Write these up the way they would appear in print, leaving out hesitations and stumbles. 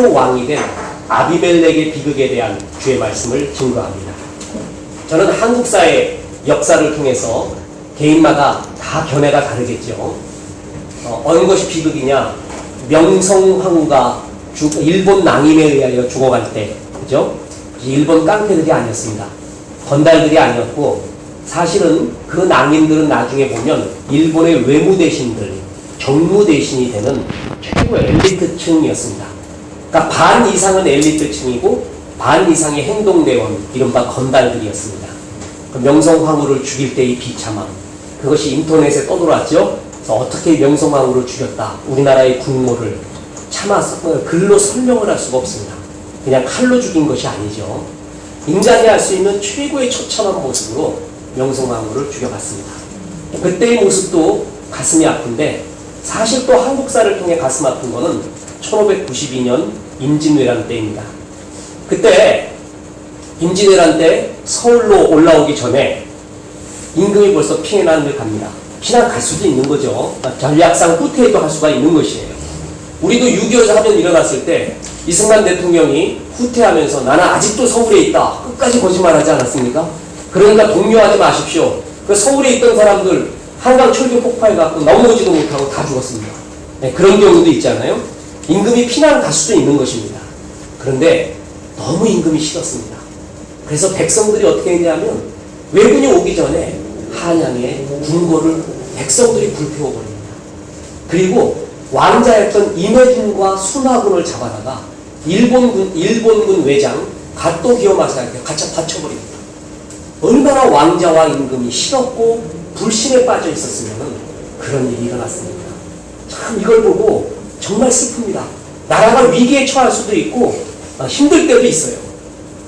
왕이 된 아비멜렉의 비극에 대한 주의 말씀을 증거합니다. 저는 한국사의 역사를 통해서 개인마다 다 견해가 다르겠죠. 어느 것이 비극이냐? 명성황후가 일본 낭인에 의하여 죽어갈 때, 그죠? 일본 깡패들이 아니었습니다. 건달들이 아니었고, 사실은 그 낭인들은 나중에 보면 일본의 외무대신들, 정무대신이 되는 최고 엘리트층이었습니다. 그러니까 반 이상은 엘리트층이고 반 이상의 행동대원, 이른바 건달들이었습니다. 그 명성황후를 죽일 때의 비참함, 그것이 인터넷에 떠돌았죠. 그래서 어떻게 명성황후를 죽였다, 우리나라의 국모를 글로 설명을 할 수가 없습니다. 그냥 칼로 죽인 것이 아니죠. 인간이 할 수 있는 최고의 처참한 모습으로 명성황후를 죽여갔습니다. 그때의 모습도 가슴이 아픈데, 사실 또 한국사를 통해 가슴 아픈 거는 1592년 임진왜란 때입니다. 그때 임진왜란 때 서울로 올라오기 전에 임금이 벌써 피난을 갑니다. 피난 갈 수도 있는 거죠. 전략상 후퇴도 할 수가 있는 것이에요. 우리도 6.25 사변 일어났을 때 이승만 대통령이 후퇴하면서 나는 아직도 서울에 있다, 끝까지 거짓말하지 않았습니까? 그러니까 동요하지 마십시오. 그 서울에 있던 사람들 한강 철교 폭파해갖고 넘어오지도 못하고 다 죽었습니다. 네, 그런 경우도 있잖아요. 임금이 피난 갈 수도 있는 것입니다. 그런데 너무 임금이 싫었습니다. 그래서 백성들이 어떻게 했냐면 왜군이 오기 전에 한양에 궁궐을 백성들이 불태워버립니다. 그리고 왕자였던 임해준과 순화군을 잡아다가 일본군 외장 가토 기요마사에게 같이 바쳐버립니다. 얼마나 왕자와 임금이 싫었고 불신에 빠져 있었으면 그런 일이 일어났습니다. 참 이걸 보고 정말 슬픕니다. 나라가 위기에 처할 수도 있고 힘들 때도 있어요.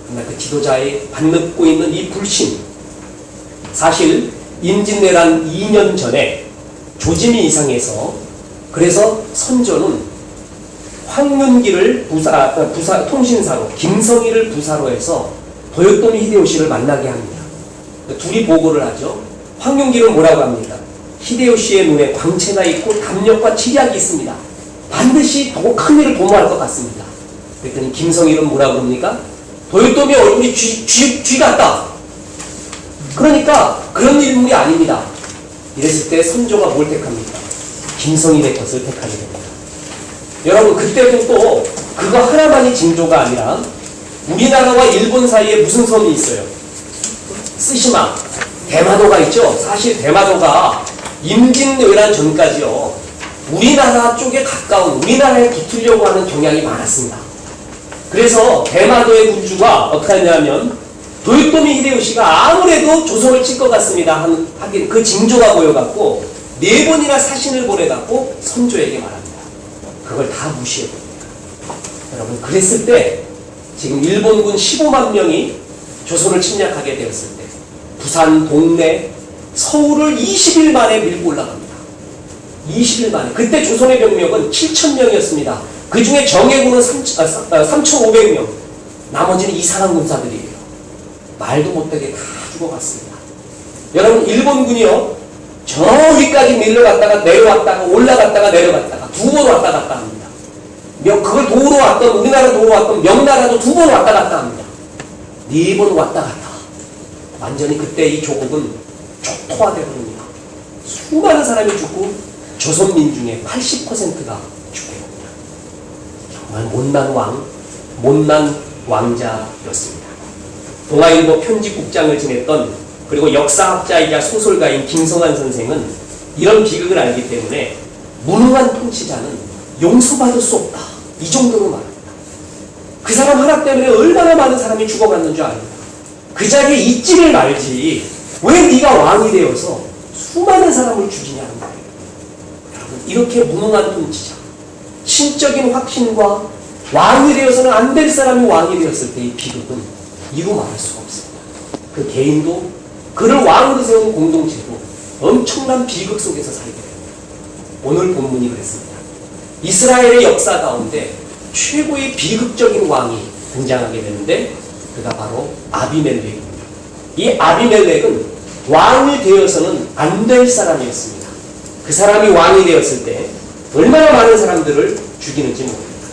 그러나 그 지도자의 받는 있는 이 불신, 사실 임진왜란 2년 전에 조짐이 이상해서, 그래서 선조는 황윤기를 통신사로, 김성희를 부사로 해서 도요토미 히데요시를 만나게 합니다. 둘이 보고를 하죠. 황윤기는 뭐라고 합니까? 히데요시의 눈에 광채가 있고 담력과 치략이 있습니다. 반드시 더 큰 일을 도모할 것 같습니다. 그랬더니 김성희는 뭐라고 합니까? 도요토미 얼굴이 쥐 같다. 그러니까 그런 인물이 아닙니다. 이랬을 때 선조가 뭘 택합니까? 김성희의 것을 택하게 됩니다. 여러분, 그때도 또 그거 하나만이 징조가 아니라 우리나라와 일본 사이에 무슨 섬이 있어요? 쓰시마, 대마도가 있죠. 사실 대마도가 임진왜란 전까지요, 우리나라 쪽에 가까운, 우리나라에 붙으려고 하는 경향이 많았습니다. 그래서 대마도의 군주가 어떻게 하냐면 도요토미 히데요시가 아무래도 조선을 칠 것 같습니다 하긴 그 징조가 보여갖고 4번이나 사신을 보내갖고 선조에게 말합니다. 그걸 다 무시해버립니다. 여러분, 그랬을 때 지금 일본군 15만 명이 조선을 침략하게 되었을 때 부산, 동래, 서울을 20일 만에 밀고 올라갑니다. 20일 만에. 그때 조선의 병력은 7,000명이었습니다. 그 중에 정예군은 3,500명. 나머지는 이상한 군사들이에요. 말도 못하게 다 죽어갔습니다. 여러분, 일본군이요, 저 위까지 밀려갔다가 내려왔다가 올라갔다가 내려갔다가 2번 왔다 갔다 합니다. 그걸 도로 왔던, 우리나라 도로 왔던 명나라도 2번 왔다 갔다 합니다. 4번 왔다 갔다. 완전히 그때 이 조국은 족토화되어 버립니다. 수많은 사람이 죽고 조선민 중에 80%가 죽게 됩니다. 정말 못난 왕자였습니다. 동아일보 편집국장을 지냈던, 그리고 역사학자이자 소설가인 김성환 선생은 이런 비극을 알기 때문에 무능한 통치자는 용서받을 수 없다, 이 정도로 말합니다. 그 사람 하나 때문에 얼마나 많은 사람이 죽어갔는 줄 압니다. 그 자리에 있지를 말지 왜 네가 왕이 되어서 수많은 사람을 죽이냐는 거예요. 여러분, 이렇게 무능한 통치자, 신적인 확신과 왕이 되어서는 안 될 사람이 왕이 되었을 때의 비극은 이루 말할 수가 없습니다. 그 개인도, 그를 왕으로 세운 공동체도 엄청난 비극 속에서 살게 됩니다. 오늘 본문이 그랬습니다. 이스라엘의 역사 가운데 최고의 비극적인 왕이 등장하게 되는데 그가 바로 아비멜렉입니다. 이 아비멜렉은 왕이 되어서는 안 될 사람이었습니다. 그 사람이 왕이 되었을 때 얼마나 많은 사람들을 죽이는지 모릅니다.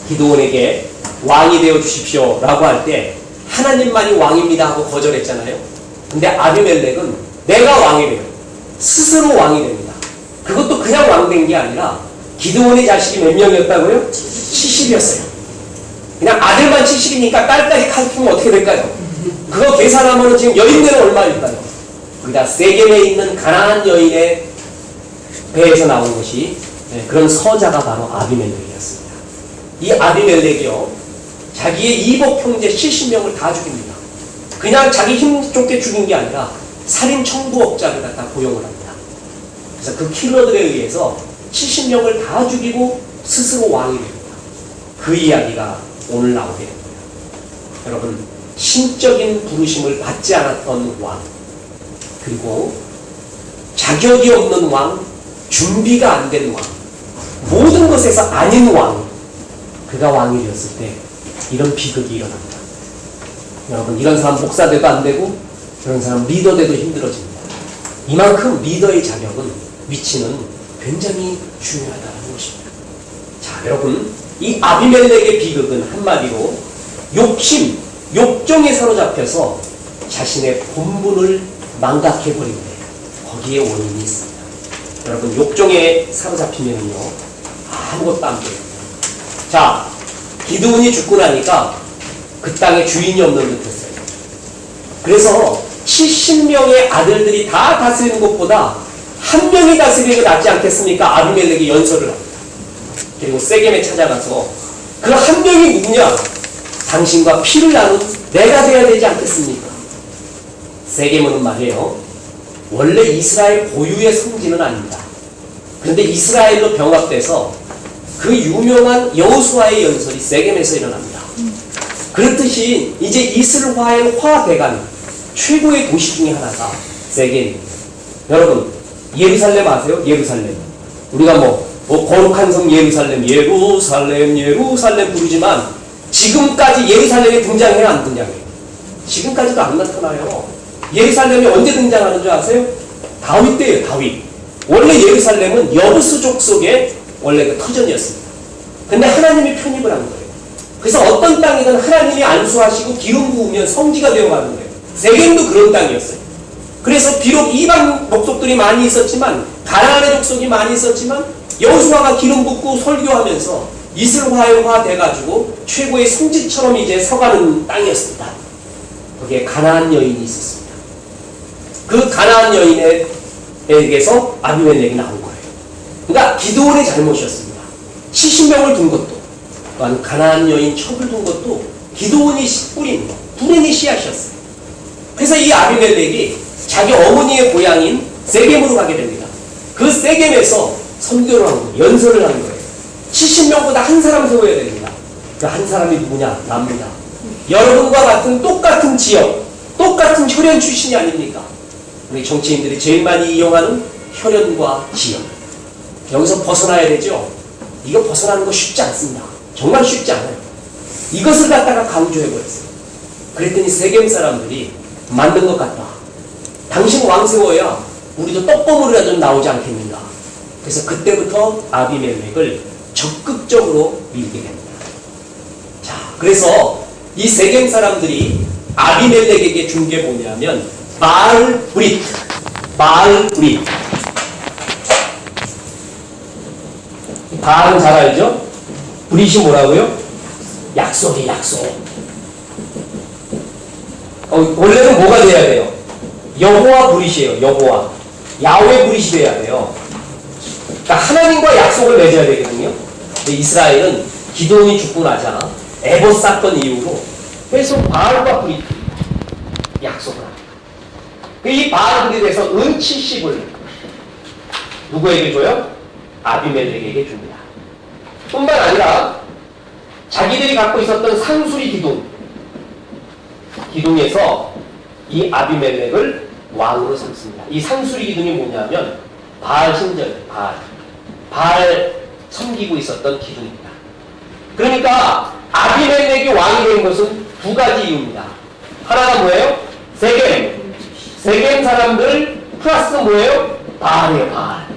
기드온에게 왕이 되어 주십시오 라고 할 때 하나님만이 왕입니다 하고 거절했잖아요. 근데 아비멜렉은 내가 왕이 돼요. 스스로 왕이 됩니다. 그것도 그냥 왕 된 게 아니라 기드온의 자식이 몇 명이었다고요? 70이었어요. 그냥 아들만 70이니까 딸까지 가르치면 어떻게 될까요? 그거 계산하면 지금 여인들은 얼마일까요? 그러니까 세겜에 있는 가나안 여인의 배에서 나온 것이 그런 서자가 바로 아비멜렉이었습니다. 이 아비멜렉이요, 자기의 이복 형제 70명을 다 죽입니다. 그냥 자기 힘 좋게 죽인 게 아니라 살인 청부업자를 갖다 고용을 합니다. 그래서 그 킬러들에 의해서 70명을 다 죽이고 스스로 왕이 됩니다. 그 이야기가 오늘 나오게 됩니다. 여러분, 신적인 부르심을 받지 않았던 왕, 그리고 자격이 없는 왕, 준비가 안 된 왕, 모든 것에서 아닌 왕, 그가 왕이 되었을 때 이런 비극이 일어납니다. 여러분, 이런 사람 목사 돼도 안 되고 그런 사람 리더 돼도 힘들어집니다. 이만큼 리더의 자격은, 위치는 굉장히 중요하다는 것입니다. 자, 여러분, 이 아비멜렉의 비극은 한마디로 욕심, 욕정에 사로잡혀서 자신의 본분을 망각해버리는데 거기에 원인이 있습니다. 여러분, 욕정에 사로잡히면요 아무것도 안 돼요. 자, 기드온이 죽고 나니까 그 땅에 주인이 없는 듯 했어요. 그래서 70명의 아들들이 다 다스리는 것보다 한 명이 다스리는 게 낫지 않겠습니까? 아비멜렉이 연설을 합니다. 그리고 세겜에 찾아가서 그 한 명이 누구냐? 당신과 피를 나눈 내가 돼야 되지 않겠습니까? 세겜은 말이에요, 원래 이스라엘 고유의 성지는 아닙니다. 그런데 이스라엘로 병합돼서 그 유명한 여호수아의 연설이 세겜에서 일어납니다. 그렇듯이 이제 이스라엘 화대간 최고의 도시 중에 하나가 세겜입니다. 여러분, 예루살렘 아세요? 예루살렘. 우리가 거룩한 성 예루살렘, 예루살렘, 예루살렘 부르지만 지금까지 예루살렘이 등장해요, 안 등장해요? 지금까지도 안 나타나요. 예루살렘이 언제 등장하는 줄 아세요? 다윗 때예요, 다윗. 원래 예루살렘은 여부스 족속의 원래 그 터전이었습니다. 근데 하나님이 편입을 한 거예요. 그래서 어떤 땅이든 하나님이 안수하시고 기름 부으면 성지가 되어가는 거예요. 세겜도 그런 땅이었어요. 그래서 비록 이방 족속들이 많이 있었지만, 가나안의 족속이 많이 있었지만, 여호수아가 기름 붓고 설교하면서 이스라엘화 돼가지고 최고의 성지처럼 이제 서가는 땅이었습니다. 거기에 가나안 여인이 있었습니다. 그 가나안 여인에게서 아비멜렉이 나온 거예요. 그러니까 기드온의 잘못이었습니다. 70명을 둔 것도, 또한 가나안 여인 첩을 둔 것도 기드온이 뿌린 불행의 씨앗이었어요. 그래서 이 아비멜렉이 자기 어머니의 고향인 세겜으로 가게 됩니다. 그 세겜에서 선교를 한 거예요. 연설을 한 거예요. 70명보다 한 사람 세워야 됩니다. 그 한 사람이 누구냐? 납니다. 여러분과 같은 똑같은 지역, 똑같은 혈연 출신이 아닙니까? 우리 정치인들이 제일 많이 이용하는 혈연과 지역. 여기서 벗어나야 되죠? 이거 벗어나는 거 쉽지 않습니다. 정말 쉽지 않아요. 이것을 갖다가 강조해버렸어요. 그랬더니 세겜 사람들이 만든 것 같다. 당신 왕 세워야 우리도 떡고물이라도 좀 나오지 않겠는가. 그래서 그때부터 아비멜렉을 적극적으로 밀게 됩니다. 자, 그래서 이 세겜 사람들이 아비멜렉에게 준 게 뭐냐면 바알 브릿. 바알은 잘 알죠? 브릿이 뭐라고요? 약속이 약속. 원래는 뭐가 돼야 돼요? 여호와 브릿이에요. 여호와. 야훼 브릿이 돼야 돼요. 그러니까 하나님과 약속을 맺어야 되거든요. 근데 이스라엘은 기드온이 죽고 나자 에봇 사건 이후로 계속 바알과 브릿 약속을 합니다. 이 바알 브릿에서 은 70을 누구에게 줘요? 아비멜렉에게 줍니다. 뿐만 아니라 자기들이 갖고 있었던 상수리 기둥에서 이 아비멜렉을 왕으로 삼습니다. 이 상수리 기둥이 뭐냐면 바알 신전, 바알 섬기고 있었던 기둥입니다. 그러니까 아비멜렉이 왕이 된 것은 두 가지 이유입니다. 하나가 뭐예요? 세겜 사람들 플러스 뭐예요? 바알이에요, 바알.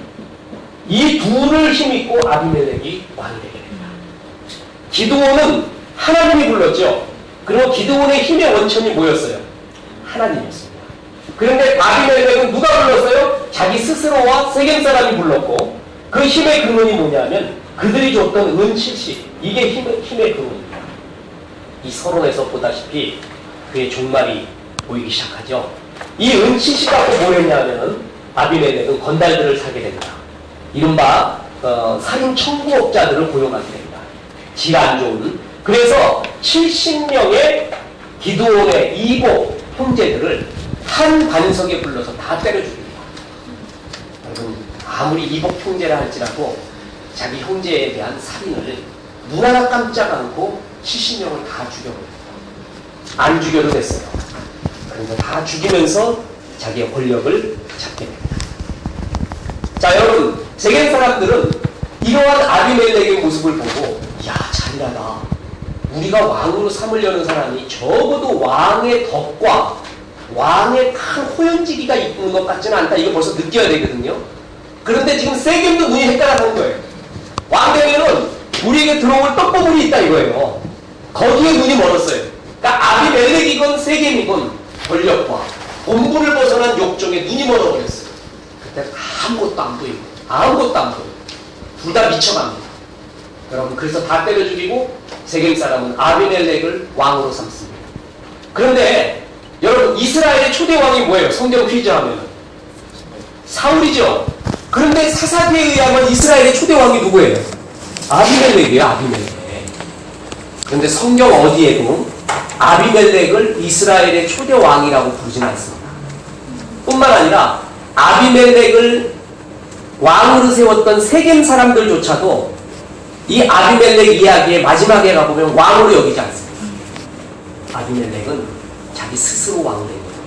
이 둘을 힘입고 아비멜렉이 왕이 되게 됩니다. 기드온은 하나님이 불렀죠. 그리고 기드온의 힘의 원천이 뭐였어요? 하나님이었습니다. 그런데 아비멜렉은 누가 불렀어요? 자기 스스로와 세겜 사람이 불렀고, 그 힘의 근원이 뭐냐면 그들이 줬던 은 70, 이게 힘의 근원입니다. 이 서론에서 보다시피 그의 종말이 보이기 시작하죠. 이 은 70 갖고 뭘 했냐면 아비멜렉은 건달들을 사게 됩니다. 이른바 살인 청부업자들을 고용하게 됩니다. 질 안 좋은. 그래서 70명의 기드온의 이복 형제들을 한 반석에 불러서 다 때려 죽입니다. 여러분, 아무리 이복 형제라 할지라도 자기 형제에 대한 살인을 눈 하나 깜짝 않고 70명을 다 죽여버립니다. 안 죽여도 됐어요. 그래서 다 죽이면서 자기의 권력을 잡게 됩니다. 자, 여러분, 세겜 사람들은 이러한 아비멜렉의 모습을 보고, 야, 잔인하다. 우리가 왕으로 삼으려는 사람이 적어도 왕의 덕과 왕의 큰 호연지기가 있는 것 같지는 않다. 이거 벌써 느껴야 되거든요. 그런데 지금 세겜도 눈이 헷갈아가는 거예요. 왕 되면은 우리에게 들어올 떡고물이 있다 이거예요. 거기에 눈이 멀었어요. 그러니까 아비멜렉이건 세겜이건 권력과 본부를 벗어난 욕정에 눈이 멀어버렸어요. 그때 아무것도 안 보이고 아무것도 안 보이고 둘 다 미쳐갑니다. 여러분, 그래서 다 때려 죽이고 세겜 사람은 아비멜렉을 왕으로 삼습니다. 그런데 여러분, 이스라엘의 초대 왕이 뭐예요? 성경 퀴즈 하면 사울이죠. 그런데 사사기에 의하면 이스라엘의 초대 왕이 누구예요? 아비멜렉이에요. 아비멜렉. 그런데 성경 어디에도 아비멜렉을 이스라엘의 초대 왕이라고 부르지는 않습니다. 뿐만 아니라 아비멜렉을 왕으로 세웠던 세겜 사람들조차도 이 아비멜렉 이야기의 마지막에 가보면 왕으로 여기지 않습니다. 아비멜렉은 자기 스스로 왕이 된 거예요.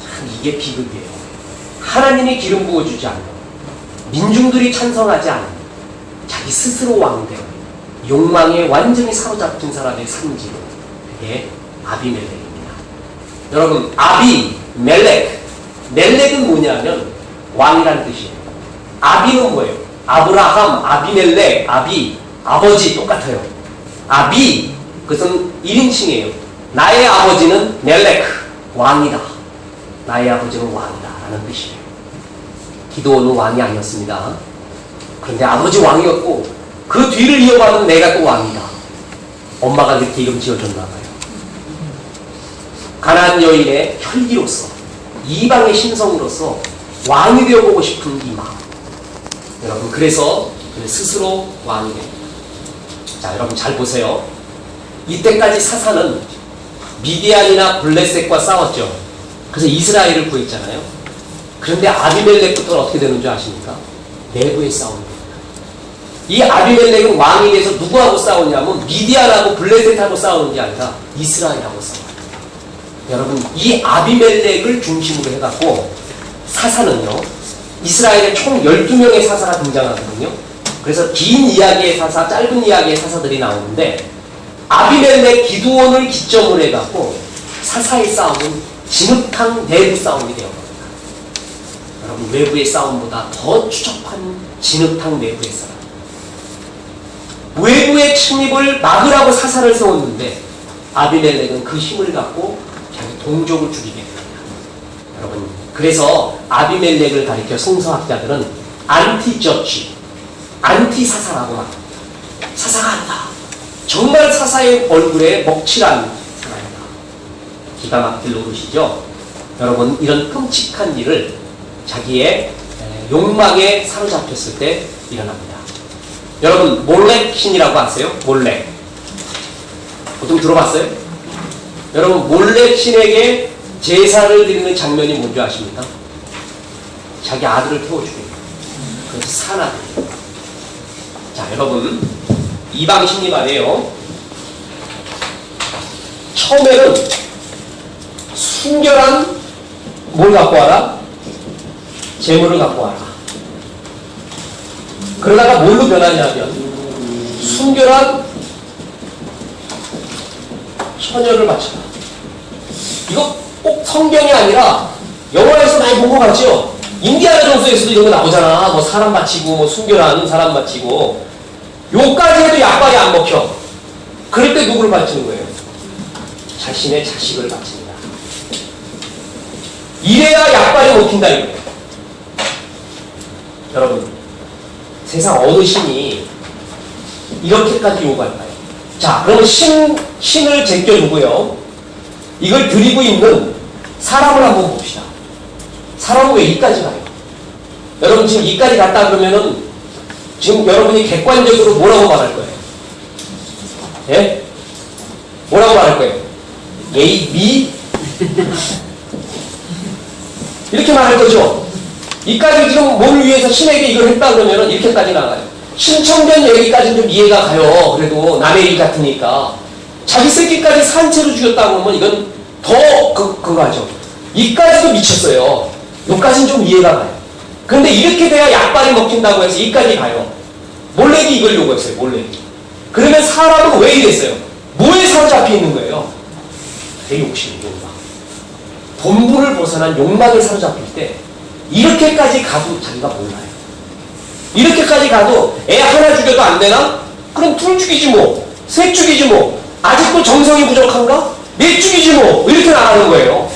참, 이게 비극이에요. 하나님이 기름 부어주지 않는, 민중들이 찬성하지 않는, 자기 스스로 왕이 되어 욕망에 완전히 사로잡힌 사람의 상징, 그게 아비멜렉입니다. 여러분, 아비멜렉, 멜렉은 뭐냐면 왕이라는 뜻이에요. 아비는 뭐예요? 아브라함, 아비멜렉, 아비, 아버지 똑같아요. 아비, 그것은 1인칭이에요. 나의 아버지는 멜렉, 왕이다. 나의 아버지는 왕이다 라는 뜻이에요. 기드온은 왕이 아니었습니다. 그런데 아버지 왕이었고 그 뒤를 이어가는 내가 또 왕이다. 엄마가 그렇게 이름 지어줬나 봐요. 가나안 여인의 혈기로서, 이방의 신성으로서 왕이 되어보고 싶은 이 마음. 여러분, 그래서 스스로 왕이 됩니다. 자, 여러분 잘 보세요. 이때까지 사사는 미디안이나 블레셋과 싸웠죠. 그래서 이스라엘을 구했잖아요. 그런데 아비멜렉부터는 어떻게 되는 줄 아십니까? 내부의 싸움입니다. 이 아비멜렉은 왕이 돼서 누구하고 싸우냐면 미디안하고 블레셋하고 싸우는 게 아니라 이스라엘하고 싸워요. 여러분, 이 아비멜렉을 중심으로 해갖고 사사는요, 이스라엘에 총 12명의 사사가 등장하거든요. 그래서 긴 이야기의 사사, 짧은 이야기의 사사들이 나오는데 아비멜렉, 기드온을 기점으로 해갖고 사사의 싸움은 진흙탕 내부 싸움이 되어갑니다. 여러분, 외부의 싸움보다 더 추접한 진흙탕 내부의 싸움. 외부의 침입을 막으라고 사사를 세웠는데 아비멜렉은 그 힘을 갖고 자기 동족을 죽이게 됩니다. 여러분, 그래서 아비멜렉을 가리켜 성서학자들은 안티저치, 안티사사라고 말합니다. 사사가 아니다. 정말 사사의 얼굴에 먹칠한 사람이다. 기가 막힐 노릇이죠. 여러분, 이런 끔찍한 일을 자기의 욕망에 사로잡혔을 때 일어납니다. 여러분, 몰렉 신이라고 아세요? 몰렉. 보통 들어봤어요? 여러분, 몰렉 신에게 제사를 드리는 장면이 뭔지 아십니까? 자기 아들을 태워 죽입니다. 그래서 산아들. 자, 여러분, 이방신이 말이에요. 처음에는 순결한 뭘 갖고 와라? 재물을 갖고 와라. 그러다가 뭘로 변하냐면 순결한 처녀를 바쳐라. 이거 꼭 성경이 아니라 영화에서 많이 본 것 같죠? 인디아나 존스에서도 이런 거 나오잖아. 뭐 사람 바치고, 뭐 순결한 사람 바치고. 요까지 해도 약발이 안 먹혀. 그럴 때 누구를 바치는 거예요? 자신의 자식을 바칩니다. 이래야 약발이 먹힌다 이거예요. 여러분, 세상 어느 신이 이렇게까지 요구할까요? 자, 그러면 신을 제껴주고요. 이걸 드리고 있는 사람을 한번 봅시다. 사람은 왜 이까지 가요? 여러분 지금 이까지 갔다 그러면은 지금 여러분이 객관적으로 뭐라고 말할 거예요? 예? 뭐라고 말할 거예요? A, B? 이렇게 말할 거죠? 이까지 지금 뭘 위해서 신에게 이걸 했다 그러면은 이렇게까지 나가요. 신청된 얘기까지는 좀 이해가 가요. 그래도 남의 일 같으니까. 자기 새끼까지 산채로 죽였다고 그러면 이건 더 그거 하죠. 이까지도 미쳤어요. 여기까지는 좀 이해가 가요. 그런데 이렇게 돼야 약발이 먹힌다고 해서 이까지 가요. 몰래기 이걸 요구했어요. 몰래기. 그러면 사람은 왜 이랬어요? 뭐에 사로잡혀 있는 거예요? 내 욕심, 욕망. 본분을 벗어난 욕망을 사로잡힐 때 이렇게까지 가도 자기가 몰라요. 이렇게까지 가도 애 하나 죽여도 안 되나? 그럼 둘 죽이지 뭐. 셋 죽이지 뭐. 아직도 정성이 부족한가? 넷 죽이지 뭐. 이렇게 나가는 거예요.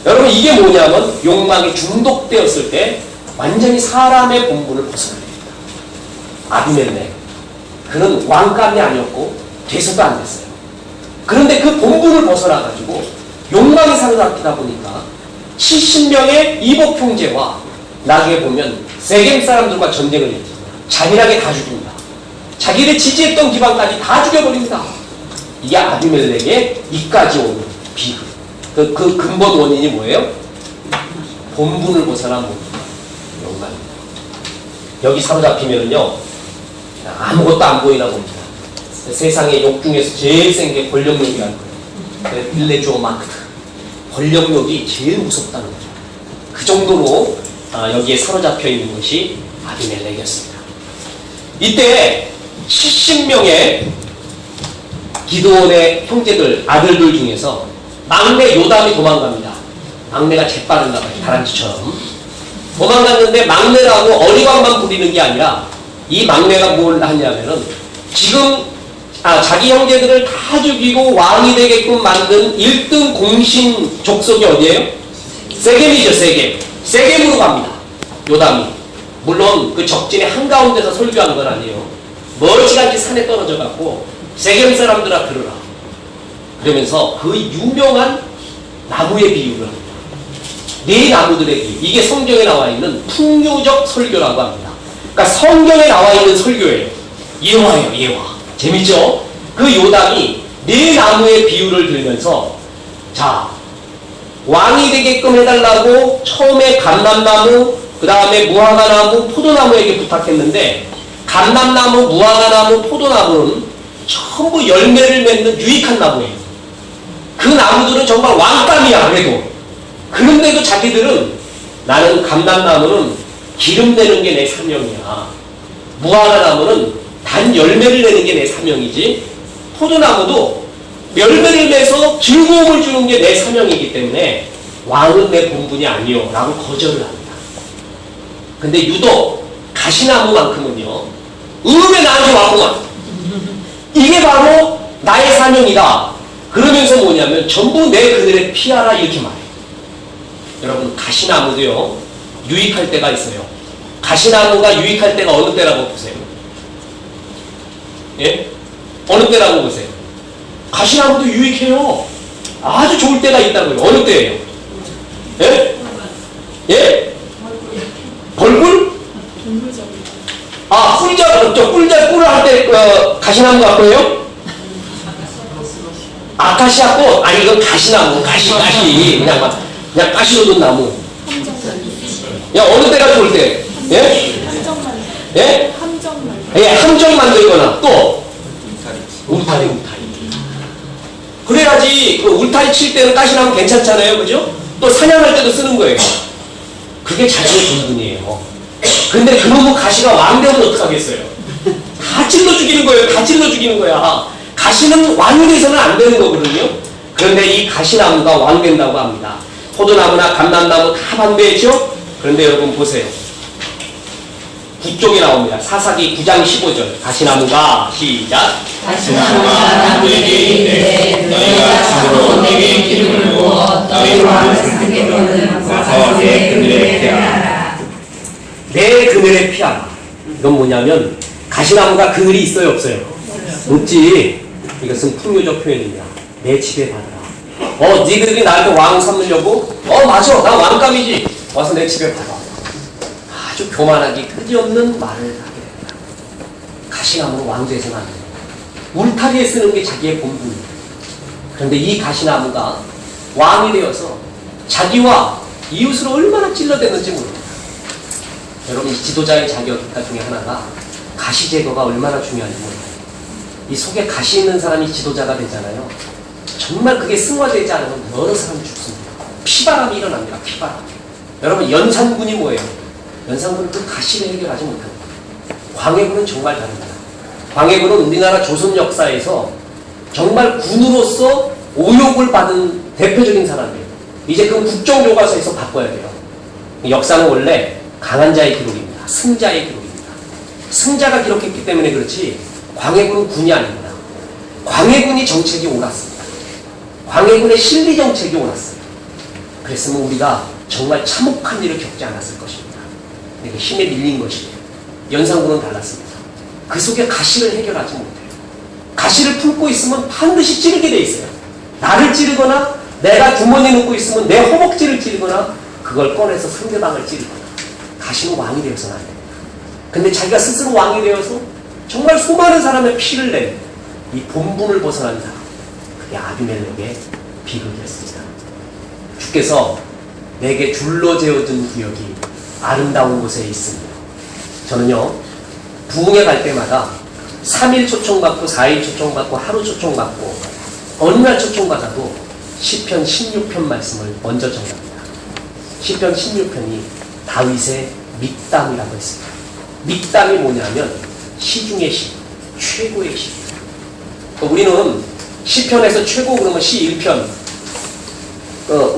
여러분 이게 뭐냐면 욕망에 중독되었을 때 완전히 사람의 본분을 벗어나야 됩니다. 아비멜렉. 그는 왕감이 아니었고 돼서도 안 됐어요. 그런데 그 본분을 벗어나가지고 욕망이 사로잡히다 보니까 70명의 이복 형제와 나중에 보면 세겜 사람들과 전쟁을 했지. 잔인하게 다 죽입니다. 자기를 지지했던 기반까지 다 죽여버립니다. 이게 아비멜렉의 이까지 오는 비극. 그 근본 원인이 뭐예요? 본분을 벗어난 욕망입니다. 여기 사로잡히면요 아무것도 안 보이나 봅니다. 세상의 욕 중에서 제일 센 게 권력욕이라는 거예요. 빌레주어 마크. 권력욕이 제일 무섭다는 거죠. 그 정도로 여기에 사로잡혀 있는 것이 아비멜렉이었습니다. 이때 70명의 기드온의 형제들, 아들들 중에서 막내 요담이 도망갑니다. 막내가 재빠른가 봐요. 다람쥐처럼. 도망갔는데 막내라고 어리광만 부리는 게 아니라 이 막내가 뭘 하냐면은 지금 자기 형제들을 다 죽이고 왕이 되게끔 만든 1등 공신 족속이 어디예요? 세겜이죠. 세겜. 세겜으로 갑니다. 요담이. 물론 그 적진의 한가운데서 설교한 건 아니에요. 멀찌감치 산에 떨어져 갖고 세겜 사람들아 들으라. 그러면서 그 유명한 나무의 비유를 합니다. 네 나무들의 비유. 이게 성경에 나와 있는 풍요적 설교라고 합니다. 그러니까 성경에 나와 있는 설교예요. 예화예요. 예화. 재밌죠? 그 요담이 네 나무의 비유를 들면서 자 왕이 되게끔 해달라고 처음에 감람나무 그 다음에 무화과나무 포도나무에게 부탁했는데 감람나무 무화과나무 포도나무는 전부 열매를 맺는 유익한 나무예요. 그 나무들은 정말 왕감이야. 그래도 그런데도 자기들은 나는 감람나무는 기름 내는 게 내 사명이야. 무화과나무는 단 열매를 내는 게 내 사명이지 포도나무도 열매를 내서 즐거움을 주는 게 내 사명이기 때문에 왕은 내 본분이 아니요 라고 거절을 합니다. 근데 유독 가시나무만큼은요 왜 나한테 왔구만 이게 바로 나의 사명이다 그러면서 뭐냐면 전부 내 그늘에 피하라 이렇게 말해요. 여러분 가시나무도요 유익할 때가 있어요. 가시나무가 유익할 때가 어느 때라고 보세요? 예? 어느 때라고 보세요? 가시나무도 유익해요. 아주 좋을 때가 있다고요. 어느 때예요? 예? 예? 벌꿀? 꿀을 할 때 가시나무 갖고요? 아카시아꽃? 아니 이건 가시나무. 가시. 그냥 가시로 둔 나무. 야 어느 때가 좋을 때? 예? 예? 예, 함정 만들거나 또 울타리. 그래야지 그 울타리 칠 때는 가시나무 괜찮잖아요. 그죠? 또 사냥할 때도 쓰는 거예요. 그게 자신의 본분이에요. 근데 그놈의 가시가 왕 되면 어떡하겠어요? 다 찔러 죽이는 거예요. 다 찔러 죽이는 거야. 가시는 왕이 돼서는 안 되는 거거든요. 그런데 이 가시나무가 왕 된다고 합니다. 포도나무나 감람나무 다 반대했죠? 그런데 여러분 보세요. 9쪽에 나옵니다. 사사기 9장 15절. 가시나무가 시작. 가시나무가 너희에게 이르되 너희가 참으로 내게 기름을 부어 너희와 상계로는 와서 내 그늘에 피하라. 내 그늘에 피하라. 이건 뭐냐면 가시나무가 그늘이 있어요 없어요? 없지. 이것은 풍요적 표현입니다. 내 집에 받으라. 니들이 나한테 왕 삼으려고? 맞아, 나 왕감이지. 와서 내 집에 받아. 아주 교만하기 끝이없는 말을 하게 됩니다. 가시나무는 왕조에서는 안 돼요. 울타리에 쓰는 게 자기의 본분입니다. 그런데 이 가시나무가 왕이 되어서 자기와 이웃을 얼마나 찔러댔는지 모릅니다. 여러분, 이 지도자의 자격 중에 하나가 가시 제거가 얼마나 중요한지 몰라요. 이 속에 가시 있는 사람이 지도자가 되잖아요. 정말 그게 승화되지 않으면 여러 사람이 죽습니다. 피바람이 일어납니다. 피바람. 여러분, 연산군이 뭐예요? 연산군은 그 가시를 해결하지 못합니다. 광해군은 정말 다릅니다. 광해군은 우리나라 조선 역사에서 정말 군으로서 오욕을 받은 대표적인 사람이에요. 이제 그 국정교과서에서 바꿔야 돼요. 역사는 원래 강한 자의 기록입니다. 승자의 기록입니다. 승자가 기록했기 때문에 그렇지 광해군은 군이 아닙니다. 광해군이 정책이 옳았습니다. 광해군의 실리 정책이 옳았습니다. 그랬으면 우리가 정말 참혹한 일을 겪지 않았을 것입니다. 이게 힘에 밀린 것이에요. 연산군은 달랐습니다. 그 속에 가시를 해결하지 못해요. 가시를 품고 있으면 반드시 찌르게 돼 있어요. 나를 찌르거나 내가 주머니에 넣고 있으면 내 허벅지를 찌르거나 그걸 꺼내서 상대방을 찌르거나. 가시는 왕이 되어서는 안 됩니다. 근데 자기가 스스로 왕이 되어서 정말 수많은 사람의 피를 낸 이 본분을 벗어난 사람, 그게 아비멜렉의 비극이었습니다. 주께서 내게 줄로 재어준 구역이 아름다운 곳에 있습니다. 저는요, 부흥회 갈 때마다 3일 초청받고 4일 초청받고 하루 초청받고 어느 날 초청받아도 시편 16편 말씀을 먼저 전합니다. 시편 16편이 다윗의 믹담이라고 했습니다. 믹담이 뭐냐면 시 중의 시, 최고의 시. 우리는 시편에서 최고 그러면 시 1편,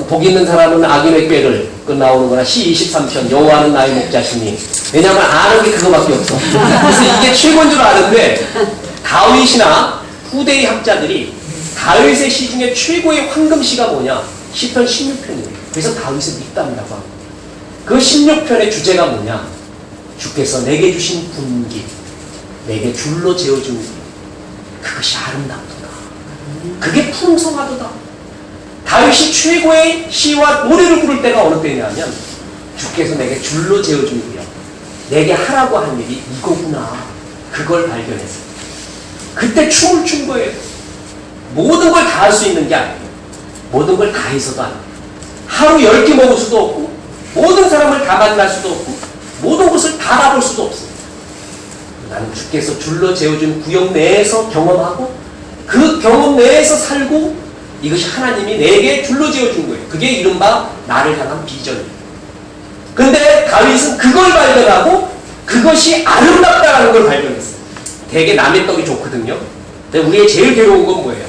복 있는 사람은 악인의 꾀를 나오는 거나 시 23편, 여호와는 나의 목자시니. 왜냐하면 아는 게 그거밖에 없어. 그래서 이게 최고인 줄 아는데 다윗이나 후대의 학자들이 다윗의 시 중에 최고의 황금시가 뭐냐? 시편 16편이에요. 그래서 다윗의 믹담이라고 합니다. 그 16편의 주제가 뭐냐? 주께서 내게 주신 분기, 내게 줄로 재어준 길, 그것이 아름답도다. 그게 풍성하도다. 다윗이 최고의 시와 노래를 부를 때가 어느 때냐면 주께서 내게 줄로 재어준 길이요, 내게 하라고 한 일이 이거구나. 그걸 발견했어요. 그때 춤을 춘 거예요. 모든 걸 다 할 수 있는 게 아니에요. 모든 걸 다 해서도 안 돼요. 하루 10끼 먹을 수도 없고 모든 사람을 다 만날 수도 없고 모든 것을 다 가볼 수도 없습니다. 나는 주께서 줄로 재어준 구역 내에서 경험하고 그 경험 내에서 살고 이것이 하나님이 내게 줄로 재어준 거예요. 그게 이른바 나를 향한 비전이에요. 근데 다윗은 그걸 발견하고 그것이 아름답다라는 걸 발견했어요. 되게 남의 떡이 좋거든요. 근데 우리의 제일 괴로운 건 뭐예요?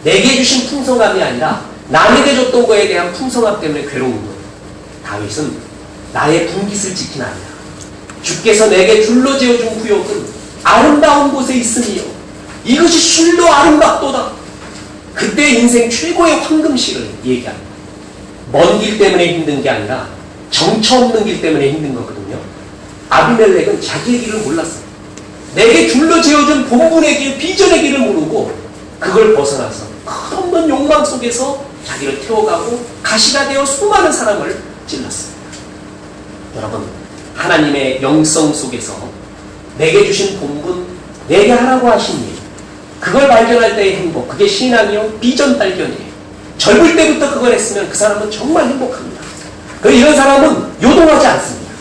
내게 주신 풍성함이 아니라 남에게 줬던 거에 대한 풍성함 때문에 괴로운 거예요. 다윗은 나의 분깃을 지킨 아니라 주께서 내게 줄로 재어준 구역은 아름다운 곳에 있으며 이것이 실로 아름답도다. 그때 인생 최고의 황금시를 얘기합니다. 먼 길 때문에 힘든 게 아니라 정처 없는 길 때문에 힘든 거거든요. 아비멜렉은 자기의 길을 몰랐어요. 내게 줄로 재어준 본분의 길, 비전의 길을 모르고 그걸 벗어나서 끝없는 욕망 속에서 자기를 태워가고 가시가 되어 수많은 사람을 찔렀습니다. 여러분, 하나님의 영성 속에서 내게 주신 본분, 내게 하라고 하신 일, 그걸 발견할 때의 행복, 그게 신앙이요, 비전 발견이에요. 젊을 때부터 그걸 했으면 그 사람은 정말 행복합니다. 그리고 이런 사람은 요동하지 않습니다.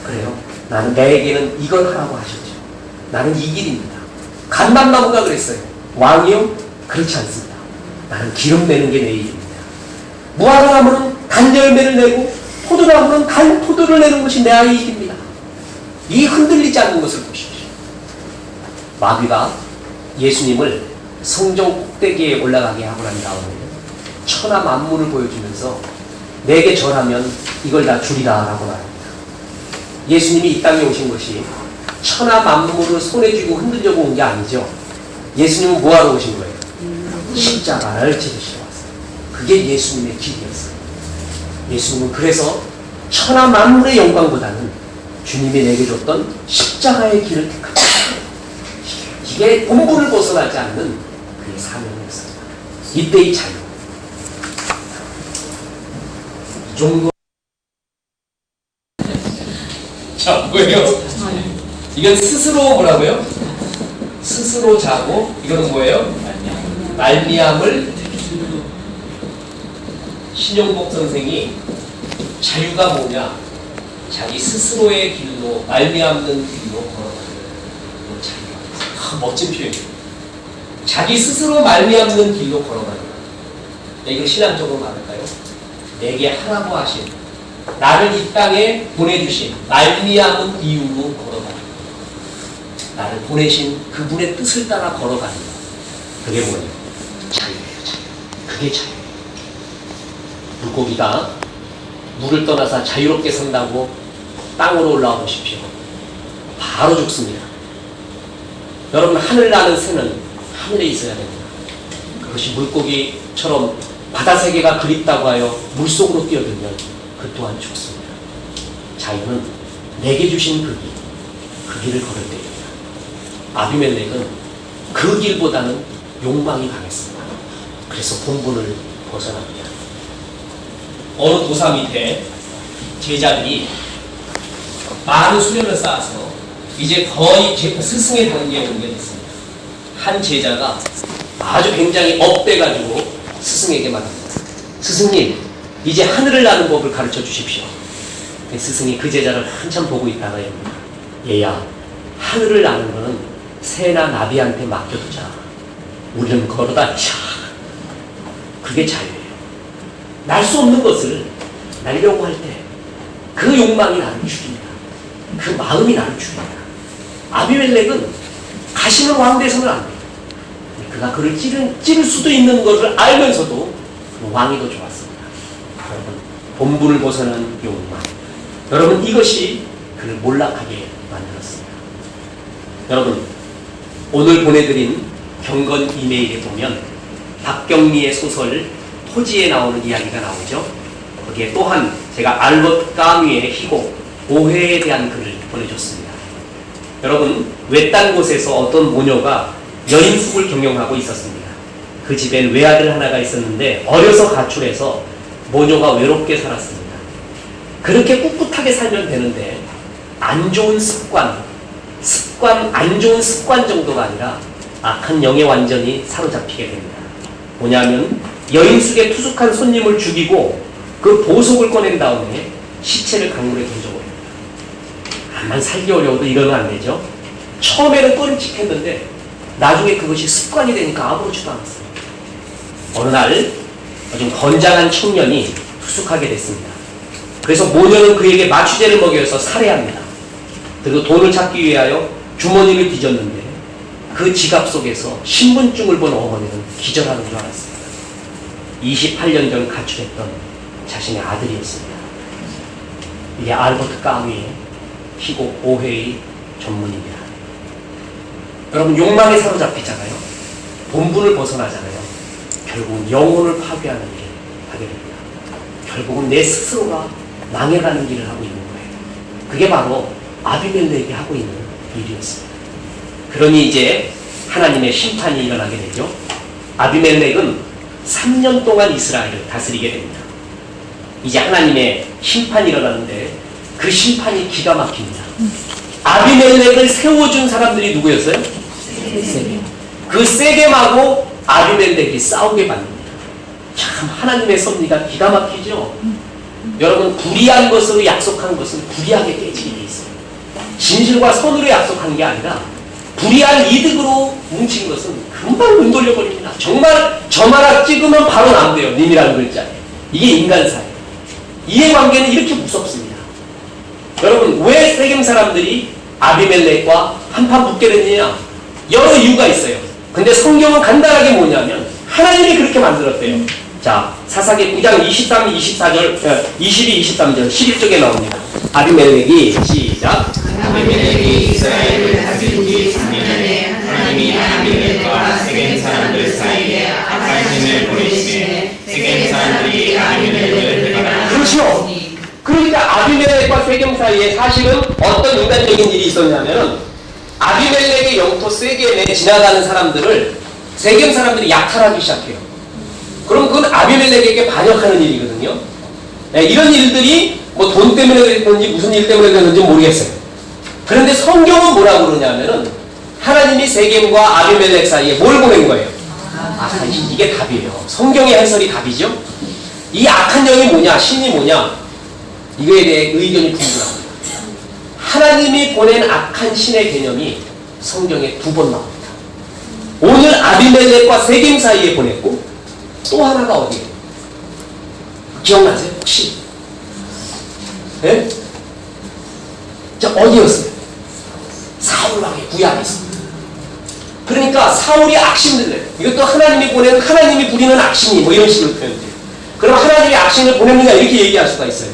그래요? 나는 내게는 이걸 하라고 하셨죠. 나는 이 길입니다. 감람나무가 그랬어요. 왕이요? 그렇지 않습니다. 나는 기름 내는 게 내 일입니다. 무화과나무는 단 열매를 내고 포도나무는 단 포도를 내는 것이 내 아이의 일입니다. 이 흔들리지 않는 것을 보십시오. 마귀가 예수님을 성전 꼭대기에 올라가게 하고 난 다음에 천하 만물을 보여주면서 내게 절하면 이걸 다 주리라 라고 말합니다. 예수님이 이 땅에 오신 것이 천하 만물을 손에 쥐고 흔들려고 온 게 아니죠. 예수님은 뭐하러 오신 거예요? 십자가를 지르시러 왔어요. 그게 예수님의 길이었어요. 예수님은 그래서 천하 만물의 영광보다는 주님이 내게 줬던 십자가의 길을 택합니다. 이게 본분을 벗어나지 않는 그의 사명이었습니다. 이때의 자유. 이 정도. 자, 뭐예요? 이건 스스로 뭐라고요? 스스로 자고, 이거는 뭐예요? 말미암을. 신용복 선생이 자유가 뭐냐? 자기 스스로의 길로, 말미암는 길로 걸어가는 자유가. 멋진 표현이에요. 자기 스스로 말미암는 길로 걸어가는 것. 이걸 신앙적으로 말할까요? 내게 하라고 하신, 나를 이 땅에 보내주신 말미암은 이유로 걸어가는 것. 나를 보내신 그분의 뜻을 따라 걸어가는 것. 그게 뭐예요? 자유예요, 자유. 그게 자유예요. 물고기가 물을 떠나서 자유롭게 산다고 땅으로 올라와 보십시오. 바로 죽습니다. 여러분, 하늘 나는 새는 하늘에 있어야 됩니다. 그것이 물고기처럼 바다 세계가 그립다고 하여 물속으로 뛰어들면 그 또한 죽습니다. 자유는 내게 주신 그 길, 그 길을 걸을 때입니다. 아비멜렉은 그 길보다는 욕망이 강했습니다. 그래서 본분을 벗어납니다. 어느 도사 밑에 제자들이 많은 수련을 쌓아서 이제 거의 스승의 단계에 오게 됐습니다. 한 제자가 아주 굉장히 업돼가지고 스승에게 말합니다. 스승님, 이제 하늘을 나는 법을 가르쳐 주십시오. 스승이 그 제자를 한참 보고 있다가 합니다. 얘야, 하늘을 나는 거는 새나 나비한테 맡겨두자. 우리는 걸어다니자. 그게 자유예요. 날 수 없는 것을 날려고 할 때 그 욕망이 나를 죽입니다. 그 마음이 나를 죽입니다. 아비멜렉은 가시는 왕대에서는 안 돼요. 그가 그를 찌를 수도 있는 것을 알면서도 왕이 더 좋았습니다. 여러분, 본분을 벗어난 욕망. 여러분, 이것이 그를 몰락하게 만들었습니다. 여러분, 오늘 보내드린 경건 이메일에 보면 박경리의 소설 토지에 나오는 이야기가 나오죠. 거기에 또한 제가 알버트 까뮈의 희곡 오해에 대한 글을 보내줬습니다. 여러분, 외딴 곳에서 어떤 모녀가 여인숙을 경영하고 있었습니다. 그 집엔 외아들 하나가 있었는데 어려서 가출해서 모녀가 외롭게 살았습니다. 그렇게 꿋꿋하게 살면 되는데 안 좋은 습관, 안 좋은 습관 정도가 아니라 악한 영에 완전히 사로잡히게 됩니다. 뭐냐면 여인숙의 투숙한 손님을 죽이고 그 보석을 꺼낸 다음에 시체를 강물에 던져버립니다. 암만 살기 어려워도 이러면 안 되죠. 처음에는 꺼림칙했는데 나중에 그것이 습관이 되니까 아무렇지도 않았어요. 어느 날 아주 건장한 청년이 투숙하게 됐습니다. 그래서 모녀는 그에게 마취제를 먹여서 살해합니다. 그리고 돈을 찾기 위하여 주머니를 뒤졌는데 그 지갑 속에서 신분증을 본 어머니는 기절하는 줄 알았습니다. 28년 전 가출했던 자신의 아들이었습니다. 이게 알버트 까뮈의 희곡 오해의 전문입니다. 여러분, 욕망에 사로잡히잖아요. 본분을 벗어나잖아요. 결국은 영혼을 파괴하는 일을 하게 됩니다. 결국은 내 스스로가 망해가는 일을 하고 있는 거예요. 그게 바로 아비멜렉이 하고 있는 일이었습니다. 그러니 이제 하나님의 심판이 일어나게 되죠. 아비멜렉은 3년 동안 이스라엘을 다스리게 됩니다. 이제 하나님의 심판이 일어나는데 그 심판이 기가 막힙니다. 아비멜렉을 세워준 사람들이 누구였어요? 세겜. 그 세겜하고 아비멜렉이 싸우게 만듭니다. 참 하나님의 섭리가 기가 막히죠. 여러분, 불의한 것으로 약속한 것은 불의하게 깨지게 돼 있어요. 진실과 선으로 약속한 게 아니라 불의한 이득으로 뭉친 것은 금방 눈 돌려버립니다. 정말 점 하나 찍으면 바로 나온대요. 님이라는 글자에. 이게 인간사예요. 이해관계는 이렇게 무섭습니다. 여러분, 왜 세겜 사람들이 아비멜렉과 한판 붙게 됐느냐? 여러 이유가 있어요. 근데 성경은 간단하게 뭐냐면 하나님이 그렇게 만들었대요. 자, 사사기 9장 23, 24절, 22, 23절 11쪽에 나옵니다. 아비멜렉이 시작. 시작. 아비멜렉이 이스라엘을 다스린 지 3년에 하나님이 아비멜렉과 세겜 사람들 사이에 악한 신을 보내시매 세겜 사람들이 아비멜렉을 해가라. 그렇죠. 그러니까 아비멜렉과 세겜 사이에 사실은 어떤 인간적인 일이 있었냐면은 아비멜렉의 영토 세겜에 지나가는 사람들을 세겜 사람들이 약탈하기 시작해요. 그럼 그건 아비멜렉에게 반역하는 일이거든요. 네, 이런 일들이 뭐 돈 때문에 그랬는지 무슨 일 때문에 그랬는지 모르겠어요. 그런데 성경은 뭐라고 그러냐면은 하나님이 세겜과 아비멜렉 사이에 뭘 보낸 거예요? 악한 신. 이게 답이에요. 성경의 해설이 답이죠. 이 악한 영이 뭐냐, 신이 뭐냐, 이거에 대해 의견이 분분합니다. 하나님이 보낸 악한 신의 개념이 성경에 2번 나옵니다. 오늘 아비멜렉과 세겜 사이에 보냈고 또 하나가 어디예요? 기억나세요? 혹시? 네? 자, 어디였어요? 사울 왕의 구약에 있습니다. 그러니까 사울이 악신들, 이것도 하나님이 보낸, 하나님이 부리는 악신이 뭐 이런 식으로 표현돼요. 그럼 하나님이 악신을 보냈느냐 이렇게 얘기할 수가 있어요.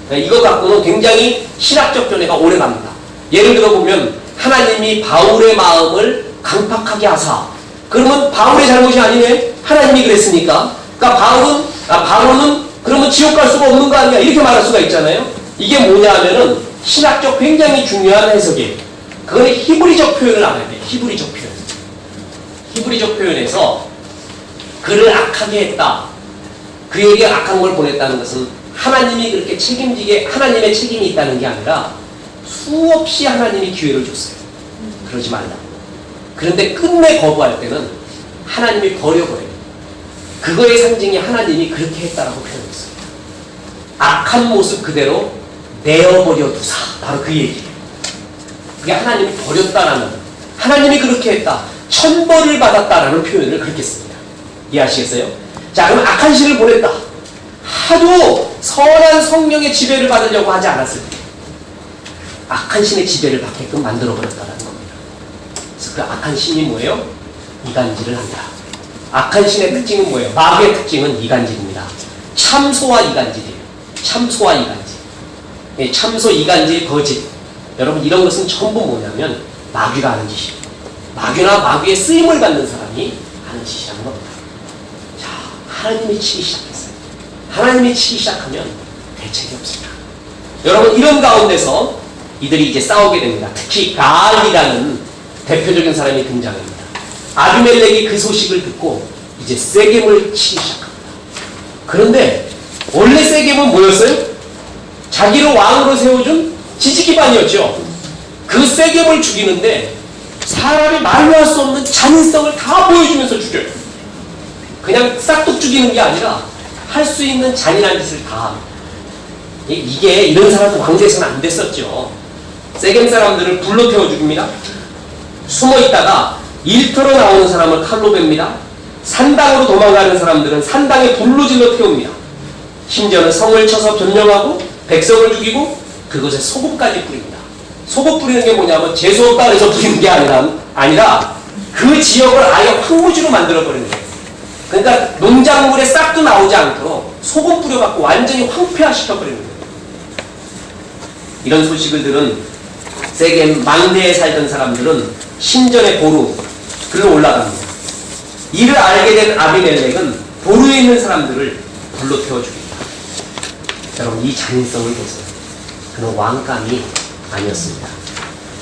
네, 이것 갖고는 굉장히 신학적 견해가 오래 갑니다. 예를 들어 보면 하나님이 바울의 마음을 강팍하게 하사, 그러면 바울의 잘못이 아니네? 하나님이 그랬으니까. 그러니까 바울은 그러면 지옥 갈 수가 없는 거 아니야? 이렇게 말할 수가 있잖아요. 이게 뭐냐 하면은 신학적 굉장히 중요한 해석이에요. 그거는 히브리적 표현을 알아야 돼요. 히브리적 표현. 히브리적 표현에서 그를 악하게 했다, 그에게 악한 걸 보냈다는 것은 하나님이 그렇게 책임지게, 하나님의 책임이 있다는 게 아니라 수없이 하나님이 기회를 줬어요. 그러지 말라. 그런데 끝내 거부할 때는 하나님이 버려버려요. 그거의 상징이 하나님이 그렇게 했다라고 표현했습니다. 악한 모습 그대로 내어버려 두사. 바로 그 얘기예요. 그게 하나님이 버렸다라는, 하나님이 그렇게 했다, 천벌을 받았다라는 표현을 그렇게 씁니다. 이해하시겠어요? 자, 그럼 악한 신을 보냈다. 하도 선한 성령의 지배를 받으려고 하지 않았을 때 악한 신의 지배를 받게끔 만들어버렸다는 겁니다. 그래서 그 악한 신이 뭐예요? 이간질을 한다. 악한 신의 특징은 뭐예요? 마귀의 특징은 이간질입니다. 참소와 이간질이에요. 참소와 이간질. 예, 참소, 이간질, 거짓. 여러분, 이런 것은 전부 뭐냐면 마귀가 하는 짓이에요. 마귀나 마귀의 쓰임을 받는 사람이 하는 짓이라는 겁니다. 자, 하나님이 치기 시작했어요. 하나님이 치기 시작하면 대책이 없습니다. 여러분, 이런 가운데서 이들이 이제 싸우게 됩니다. 특히 가알이라는 대표적인 사람이 등장합니다. 아비멜렉이 그 소식을 듣고 이제 세겜을 치기 시작합니다. 그런데 원래 세겜은 뭐였어요? 자기를 왕으로 세워준 지지기반이었죠. 그 세겜을 죽이는데 사람이 말로 할 수 없는 잔인성을 다 보여주면서 죽여요. 그냥 싹둑 죽이는 게 아니라 할 수 있는 잔인한 짓을 다 합니다. 이게 이런 사람도 왕대에서는 안 됐었죠. 세겜 사람들을 불로 태워 죽입니다. 숨어 있다가 일터로 나오는 사람을 칼로 뵙니다. 산당으로 도망가는 사람들은 산당에 불로 질러 태웁니다. 심지어는 성을 쳐서 변명하고 백성을 죽이고 그것에 소금까지 뿌립니다. 소금 뿌리는 게 뭐냐면 재수없다 해서 뿌리는 게 아니라 그 지역을 아예 황무지로 만들어버리는 거예요. 그러니까 농작물에 싹도 나오지 않도록 소금 뿌려갖고 완전히 황폐화시켜버리는 거예요. 이런 소식을 들은 세겜 망대에 살던 사람들은 신전의 보루, 글로 올라갑니다. 이를 알게 된 아비멜렉은 보루에 있는 사람들을 불로 태워 죽입니다. 여러분, 이 잔인성을 보세요. 그는 왕감이 아니었습니다.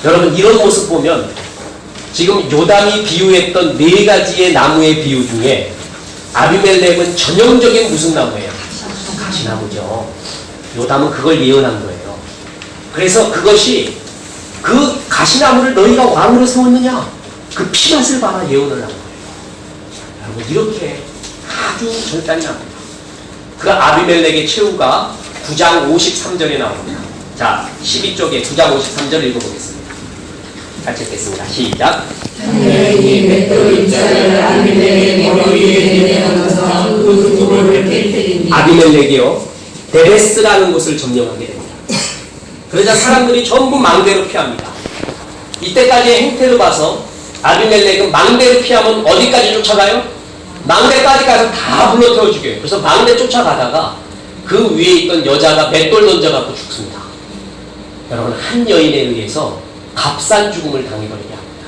여러분, 이런 모습 보면 지금 요담이 비유했던 4가지의 나무의 비유 중에 아비멜렉은 전형적인 무슨 나무예요? 가시나무죠. 요담은 그걸 예언한 거예요. 그래서 그것이 그 가시나무를 너희가 왕으로 세웠느냐? 그 피맛을 봐라 예언을 한 거예요. 여러분, 이렇게 아주 절단이 납니다. 그 아비멜렉의 최후가 9장 53절에 나옵니다. 자, 12쪽에 9장 53절 읽어보겠습니다. 같이 읽겠습니다. 시작. 하나님이 맷돌 자를 아비멜렉의 머리 위에 내려놓아서 그 돌을 깨뜨리니 아비멜렉이요, 데베스라는 곳을 점령하게 됩니다. 그러자 사람들이 전부 망대로 피합니다. 이때까지의 행태를 봐서 아비멜렉은 망대로 피하면 어디까지 쫓아가요? 망대까지 가서 다 불러 태워 죽여요. 그래서 망대 쫓아가다가 그 위에 있던 여자가 맷돌 던져갖고 죽습니다. 여러분, 한 여인에 의해서 값싼 죽음을 당해버리게 합니다.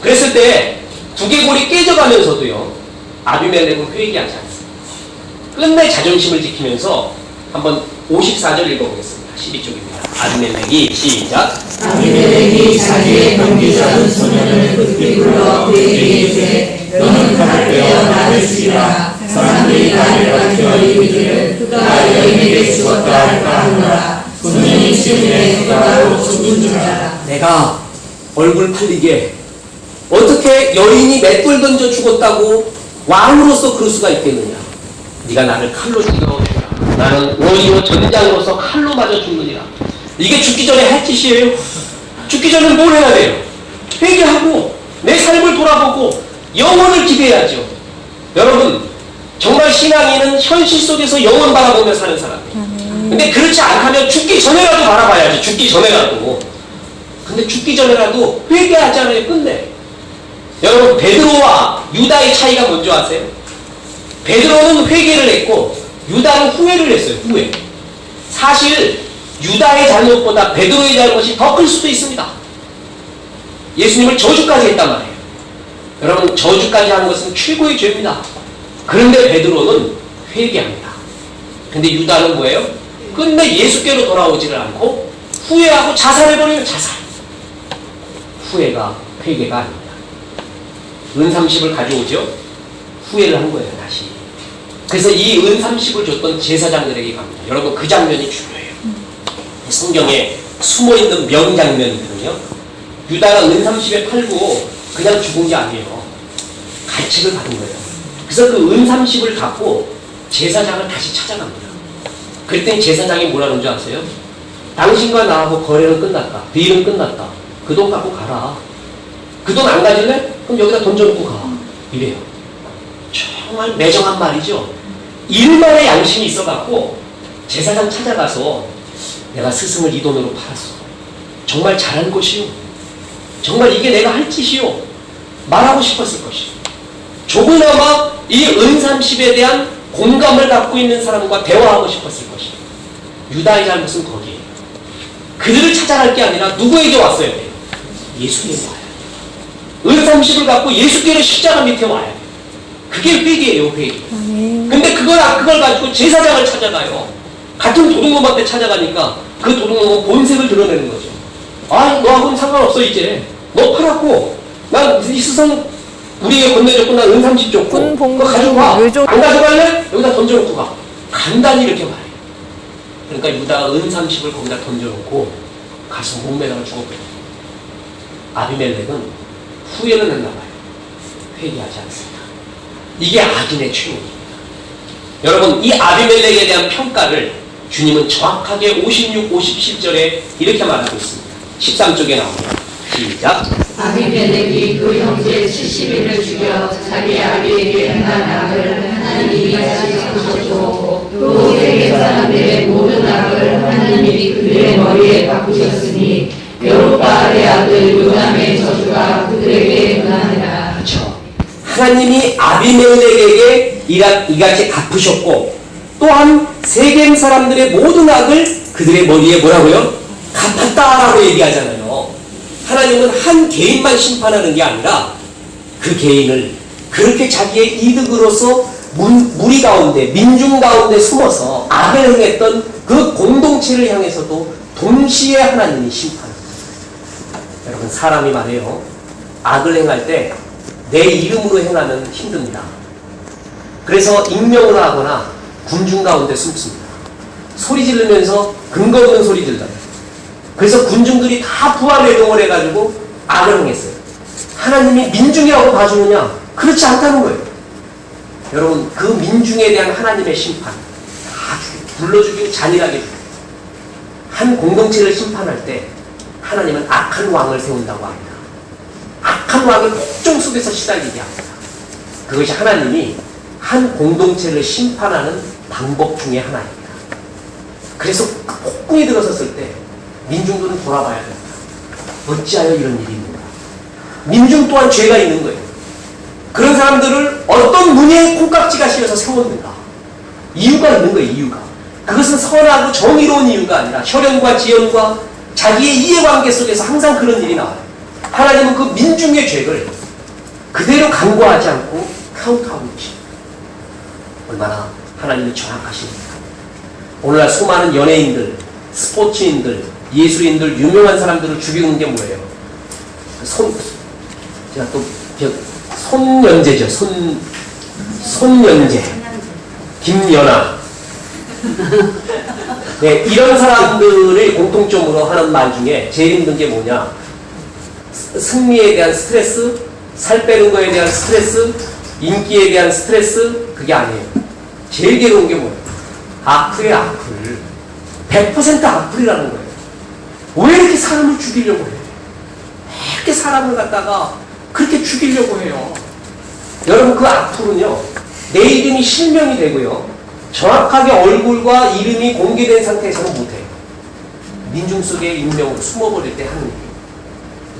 그랬을 때 두개골이 깨져가면서도요, 아비멜렉은 회개하지 않습니다. 끝내 자존심을 지키면서 한번 54절 읽어보겠습니다. 12쪽입니다. 아비멜렉이 시작. 아비멜렉이 자기의 경비자는 소년을 급히 불러 그에게 이르되 너는 칼을 빼어 나를 죽이라. 사람들이 나를 가르쳐 이르기를 그가 여인에게 죽었다 할까 하노라. 소년이 시온에 그가 곧 죽은 줄 알아. 내가 얼굴 팔리게 어떻게 여인이 맷돌 던져 죽었다고 왕으로서 그럴 수가 있겠느냐. 네가 나를 칼로 죽여오라. 나는 원이요 전장으로서 칼로 맞아 죽느니라. 이게 죽기 전에 할 짓이에요. 죽기 전에 뭘 해야 돼요? 회개하고 내 삶을 돌아보고 영혼을 기대해야죠. 여러분, 정말 신앙인은 현실 속에서 영혼 바라보며 사는 사람이에요. 근데 그렇지 않다면 죽기 전에라도 바라봐야지. 죽기 전에라도. 근데 죽기 전에라도 회개하잖아요. 끝내. 여러분, 베드로와 유다의 차이가 뭔지 아세요? 베드로는 회개를 했고 유다는 후회를 했어요. 후회. 사실 유다의 잘못보다 베드로의 잘못이 더 클 수도 있습니다. 예수님을 저주까지 했단 말이에요. 여러분, 저주까지 하는 것은 최고의 죄입니다. 그런데 베드로는 회개합니다. 근데 유다는 뭐예요? 끝내 예수께로 돌아오지를 않고 후회하고 자살해버리면 자살. 후회가 회개가 아닙니다. 은30을 가져오죠. 후회를 한 거예요. 다시. 그래서 이 은30을 줬던 제사장들에게 갑니다. 여러분, 그 장면이 중요해요. 성경에 숨어있는 명장면이거든요. 유다가 은30에 팔고 그냥 죽은 게 아니에요. 가책을 받은 거예요. 그래서 그 은30을 갖고 제사장을 다시 찾아갑니다. 그랬더니 제사장이 뭐라는 줄 아세요? 당신과 나하고 거래는 끝났다. 딜은 끝났다. 그 돈 갖고 가라. 그 돈 안 가질래? 그럼 여기다 던져놓고 가. 이래요. 정말 매정한 말이죠. 일만의 양심이 있어갖고 제사장 찾아가서 내가 스승을 이 돈으로 팔았어. 정말 잘한 것이요. 정말 이게 내가 할 짓이요. 말하고 싶었을 것이요. 조금나마 이 은30에 대한 공감을 갖고 있는 사람과 대화하고 싶었을 것이요. 유다의 잘못은 거기에요. 그들을 찾아갈 게 아니라 누구에게 왔어야 돼요? 예수께로 와야 돼요. 은30을 갖고 예수께로 십자가 밑에 와야 돼요. 그게 회개예요, 회개. 근데 그걸 가지고 제사장을 찾아가요. 같은 도둑놈한테 찾아가니까 그 도둑놈은 본색을 드러내는 거죠. 아, 너하고는 상관없어, 이제. 너 팔았고, 난 이 스승 우리에게 건네줬고, 난 은30 줬고, 그거 가져가. 안 가져갈래? 여기다 던져놓고 가. 간단히 이렇게 말해요. 그러니까 유다가 은30을 거기다 던져놓고 가서 목매다가 죽었거든요. 아비멜렉은 후회는 했나 봐요. 회개하지 않습니다. 이게 악인의 최후입니다. 여러분, 이 아비멜렉에 대한 평가를 주님은 정확하게 56, 57절에 이렇게 말하고 있습니다. 13쪽에 나옵니다. 시작. 아비멜렉이 그 형제 70인을 죽여 자기 아비에게 행한 악을 하나님이 다시 갚으셨고 또 세계 사람들의 모든 악을 하나님이 그들의 머리에 갚으셨으니 여룹바알의 아들 요담의 저주가 그들에게 응하니라. 그렇죠. 하나님이 아비멜렉에게 이같이 갚으셨고 또한 세겜 사람들의 모든 악을 그들의 머리에 뭐라고요? 갚았다라고 얘기하잖아요. 하나님은 한 개인만 심판하는 게 아니라 그 개인을 그렇게 자기의 이득으로서 무리 가운데, 민중 가운데 숨어서 악을 행했던 그 공동체를 향해서도 동시에 하나님이 심판합니다. 여러분, 사람이 말해요. 악을 행할 때 내 이름으로 행하면 힘듭니다. 그래서 익명으로 하거나 군중 가운데 숨습니다. 소리 지르면서 근거 없는 소리 들잖아요. 그래서 군중들이 다 부활외동을 해가지고 악을 행했어요. 하나님이 민중이라고 봐주느냐? 그렇지 않다는 거예요. 여러분, 그 민중에 대한 하나님의 심판 다 불러주기고 잔인하게 죽여요. 한 공동체를 심판할 때 하나님은 악한 왕을 세운다고 합니다. 악한 왕을 폭정 속에서 시달리게 합니다. 그것이 하나님이 한 공동체를 심판하는 방법 중에 하나입니다. 그래서 폭풍이 들어섰을 때 민중들은 돌아봐야 됩니다. 어찌하여 이런 일이 있는가? 민중 또한 죄가 있는 거예요. 그런 사람들을 어떤 문제에 콩깍지가 씌어서 세웠는가? 이유가 있는 거예요, 이유가. 그것은 선하고 정의로운 이유가 아니라 혈연과 지연과 자기의 이해관계 속에서 항상 그런 일이 나와요. 하나님은 그 민중의 죄를 그대로 간과하지 않고 카운트하고 계십니다. 얼마나 하나님이 정확하십니까? 오늘날 수많은 연예인들, 스포츠인들, 예술인들, 유명한 사람들을 죽이는 게 뭐예요? 제가 또 손연재죠. 손연재, 김연아. 네, 이런 사람들의 공통점으로 하는 말 중에 제일 힘든 게 뭐냐? 승리에 대한 스트레스, 살 빼는 거에 대한 스트레스, 인기에 대한 스트레스, 그게 아니에요. 제일 괴로운 게 뭐예요? 악플이에요, 악플. 100% 악플이라는 거예요. 왜 이렇게 사람을 죽이려고 해요? 왜 이렇게 사람을 갖다가 그렇게 죽이려고 해요? 여러분, 그 악플은요, 내 이름이 실명이 되고요, 정확하게 얼굴과 이름이 공개된 상태에서는 못해요. 민중 속의 인명으로 숨어버릴 때 하는 일이에요.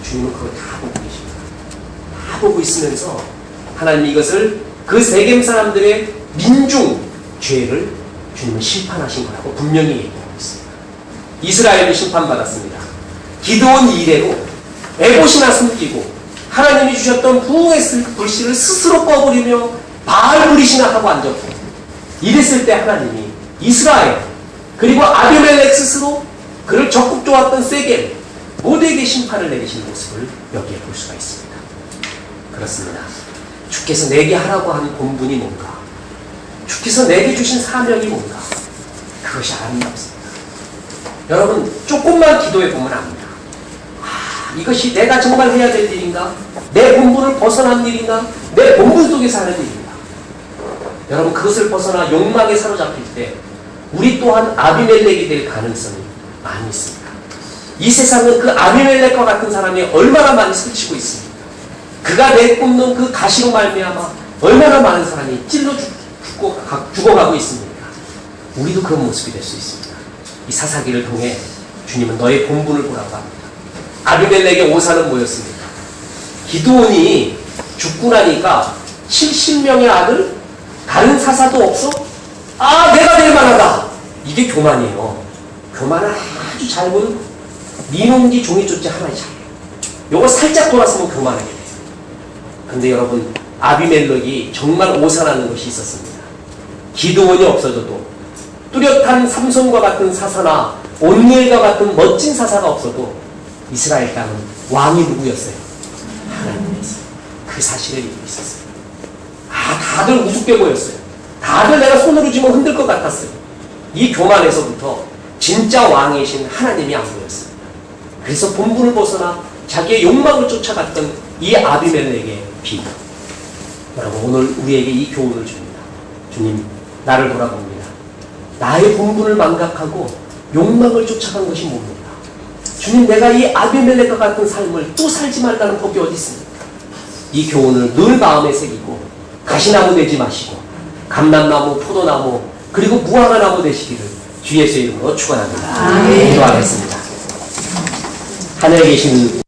주님은 그걸 다 보고 계십니다. 다 보고 있으면서 하나님이 이것을 그 세겜 사람들의 민중 죄를 주님은 심판하신 거라고 분명히 얘기하고 있습니다. 이스라엘도 심판받았습니다. 기드온 이래로 에봇이나 숨기고 하나님이 주셨던 부흥의 불씨를 스스로 꺼버리며 바알 브릿이나 하고 앉았고, 이랬을 때 하나님이 이스라엘 그리고 아비멜렉 스스로 그를 적극 좋았던 세겜 모두에게 심판을 내리시는 모습을 여기에 볼 수가 있습니다. 그렇습니다. 주께서 내게 하라고 한 본분이 뭔가, 주께서 내게 주신 사명이 뭔가, 그것이 아름답습니다. 여러분, 조금만 기도해 보면 압니다. 이것이 내가 정말 해야 될 일인가? 내 본분을 벗어난 일인가? 내 본분 속에서 하는 일인가? 여러분, 그것을 벗어나 욕망에 사로잡힐 때 우리 또한 아비멜렉이 될 가능성이 많이 있습니다. 이 세상은 그 아비멜렉과 같은 사람이 얼마나 많이 스치고 있습니다. 그가 내뿜는 그 가시로 말미암아 얼마나 많은 사람이 찔러 죽어가고 있습니까? 우리도 그런 모습이 될 수 있습니다. 이 사사기를 통해 주님은 너의 본분을 보라고 합니다. 아비멜렉의 오사는 뭐였습니까? 기드온이 죽고 나니까 70명의 아들? 다른 사사도 없어? 내가 될 만하다! 이게 교만이에요. 교만은 아주 짧은 민홍기 종이조치 하나의 차이에요. 요거 살짝 돌았으면 교만하게 돼요. 근데 여러분, 아비멜렉이 정말 오산하는 것이 있었습니다. 기드온이 없어져도, 뚜렷한 삼손과 같은 사사나 온니엘과 같은 멋진 사사가 없어도 이스라엘 땅은 왕이 누구였어요? 하나님이었어요. 그 사실을 알고 있었어요. 다들 우습게 보였어요. 다들 내가 손으로 쥐면 흔들 것 같았어요. 이 교만에서부터 진짜 왕이신 하나님이 안 보였어요. 그래서 본분을 벗어나 자기의 욕망을 쫓아갔던 이 아비멜렉의 비유. 여러분, 오늘 우리에게 이 교훈을 줍니다. 주님, 나를 돌아봅니다. 나의 본분을 망각하고 욕망을 쫓아간 것이 뭡니까? 주님, 내가 이 아비멜렉과 같은 삶을 또 살지 말라는 법이 어디 있습니까? 이 교훈을 늘 마음에 새기고 가시나무 되지 마시고 감람나무, 포도나무, 그리고 무화과 나무 되시기를 주 예수의 이름으로 축원합니다. 기도하겠습니다. 하늘에 계신